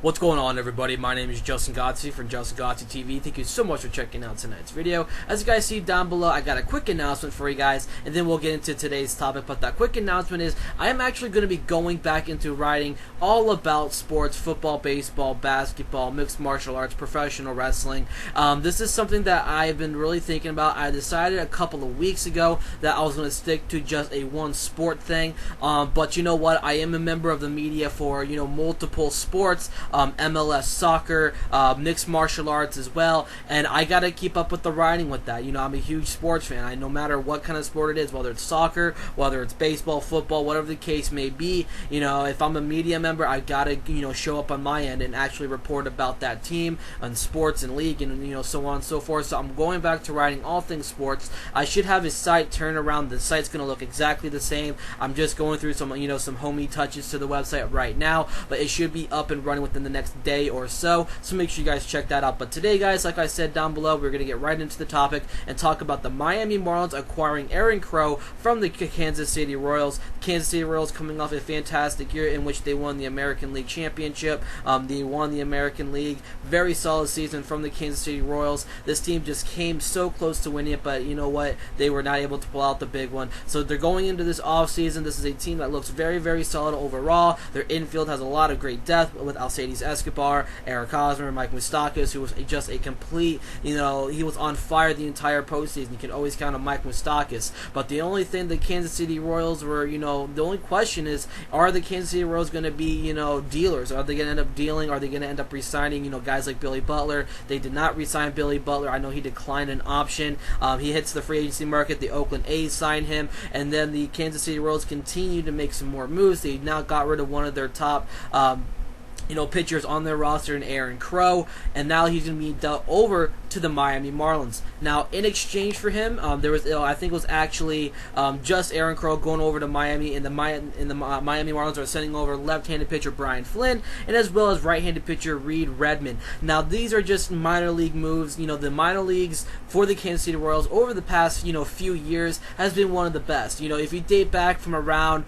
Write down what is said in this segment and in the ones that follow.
What's going on, everybody? My name is Justin Godsey from Justin Godsey TV. Thank you so much for checking out tonight's video. As you guys see down below, I got a quick announcement for you guys, and then we'll get into today's topic. But that quick announcement is I am actually going to be going back into writing all about sports, football, baseball, basketball, mixed martial arts, professional wrestling. This is something that I've been really thinking about. I decided a couple of weeks ago that I was going to stick to just a one sport thing. But you know what? I am a member of the media for, multiple sports. MLS soccer, mixed martial arts as well, and I gotta keep up with the writing with that. I'm a huge sports fan. No matter what kind of sport it is, whether it's soccer, whether it's baseball, football, whatever the case may be, if I'm a media member, I gotta, show up on my end and actually report about that team and sports and league and, so on and so forth. So I'm going back to writing all things sports. I should have his site turned around. The site's gonna look exactly the same. I'm just going through some, some homey touches to the website right now, but it should be up and running within the next day or so make sure you guys check that out. But today, guys, like I said down below, we're going to get right into the topic and talk about the Miami Marlins acquiring Aaron Crow from the Kansas City Royals. The Kansas City Royals coming off a fantastic year in which they won the American League Championship. They won the American League. Very solid season from the Kansas City Royals. This team just came so close to winning it, but you know what? They were not able to pull out the big one. So they're going into this offseason. This is a team that looks very, very solid overall. Their infield has a lot of great depth with Alcides Escobar, Eric Hosmer, Mike Moustakas, who was just a complete, he was on fire the entire postseason. You can always count on Mike Moustakas. But the only thing the Kansas City Royals were, the only question is, are the Kansas City Royals going to be, dealers? Are they going to end up dealing? Are they going to end up re-signing, guys like Billy Butler? They did not re-sign Billy Butler. I know he declined an option. He hits the free agency market. The Oakland A's signed him. And then the Kansas City Royals continue to make some more moves. They now got rid of one of their top pitchers on their roster in Aaron Crow, and now he's going to be dealt over to the Miami Marlins. Now, in exchange for him, there was, I think it was actually just Aaron Crow going over to Miami, and the Miami Marlins are sending over left-handed pitcher Brian Flynn, and as well as right-handed pitcher Reed Redmond. Now, these are just minor league moves. The minor leagues for the Kansas City Royals over the past, few years has been one of the best. If you date back from around,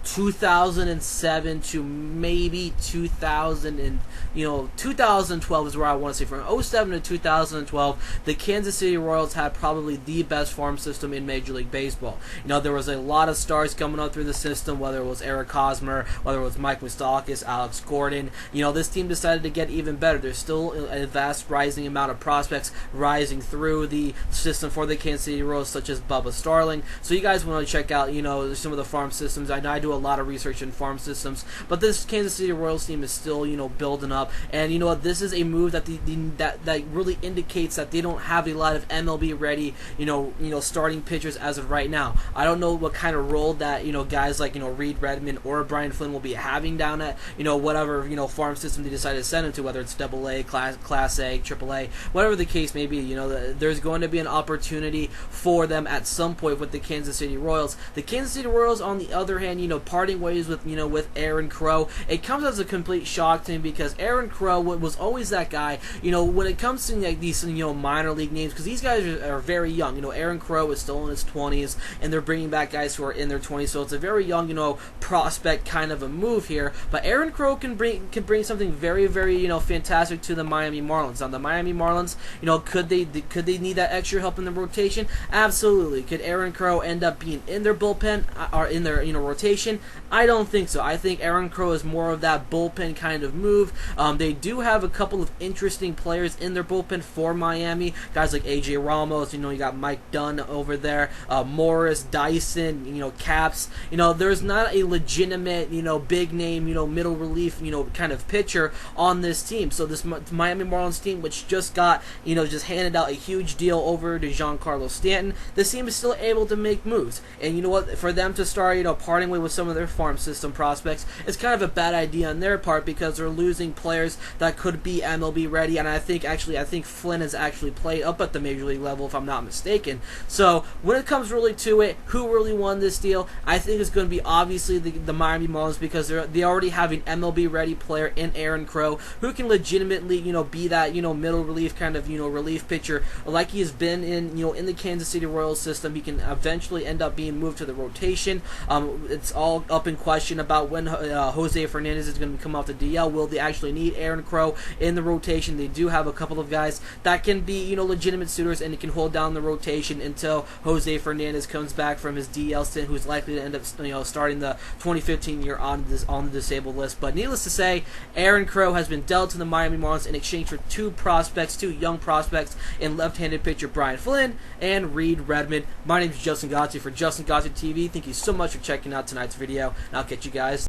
2007 to maybe 2012 is where I want to say. From 2007 to 2012, the Kansas City Royals had probably the best farm system in Major League Baseball. There was a lot of stars coming up through the system, whether it was Eric Hosmer, whether it was Mike Moustakas, Alex Gordon. This team decided to get even better. There's still a vast rising amount of prospects rising through the system for the Kansas City Royals, such as Bubba Starling. So you guys want to check out, some of the farm systems. I know I do a lot of research in farm systems, but this Kansas City Royals team is still, building up. And you know what? This is a move that that really indicates that they don't have a lot of MLB ready, starting pitchers as of right now. I don't know what kind of role that guys like Reed Redmond or Brian Flynn will be having down at whatever farm system they decide to send him to, whether it's AA, Class A, AAA, whatever the case may be. There's going to be an opportunity for them at some point with the Kansas City Royals. The Kansas City Royals, on the other hand, parting ways with with Aaron Crow, it comes as a complete shock to me, because Aaron Crow was always that guy. When it comes to these minor league names, because these guys are very young. Aaron Crow is still in his 20s, and they're bringing back guys who are in their 20s, so it's a very young prospect kind of a move here. But Aaron Crow can bring something very, very fantastic to the Miami Marlins. Now the Miami Marlins, could they need that extra help in the rotation? Absolutely. Could Aaron Crow end up being in their bullpen or in their rotation? I don't think so. I think Aaron Crow is more of that bullpen kind of move. They do have a couple of interesting players in their bullpen for Miami. Guys like AJ Ramos, you got Mike Dunn over there, Morris, Dyson, Caps. There's not a legitimate, big name, middle relief, kind of pitcher on this team. So this Miami Marlins team, which just got, just handed out a huge deal over to Giancarlo Stanton, this team is still able to make moves. And you know what? For them to start, parting way with some of their farm system prospects, it's kind of a bad idea on their part, because they're losing players that could be MLB ready. And I think Flynn has actually played up at the major league level, if I'm not mistaken. So when it comes really to it, who really won this deal? I think it's going to be obviously the Miami Marlins, because they already have an MLB ready player in Aaron Crow who can legitimately be that middle relief kind of relief pitcher like he has been in in the Kansas City Royals system. He can eventually end up being moved to the rotation. It's all all up in question about when Jose Fernandez is going to come off the DL. Will they actually need Aaron Crow in the rotation? They do have a couple of guys that can be, legitimate suitors, and it can hold down the rotation until Jose Fernandez comes back from his DL stint, who's likely to end up, starting the 2015 year on the disabled list. But needless to say, Aaron Crow has been dealt to the Miami Marlins in exchange for two young prospects in left-handed pitcher Brian Flynn and Reed Redmond. My name is Justin Godsey for Justin Godsey TV. Thank you so much for checking out tonight's video, and I'll catch you guys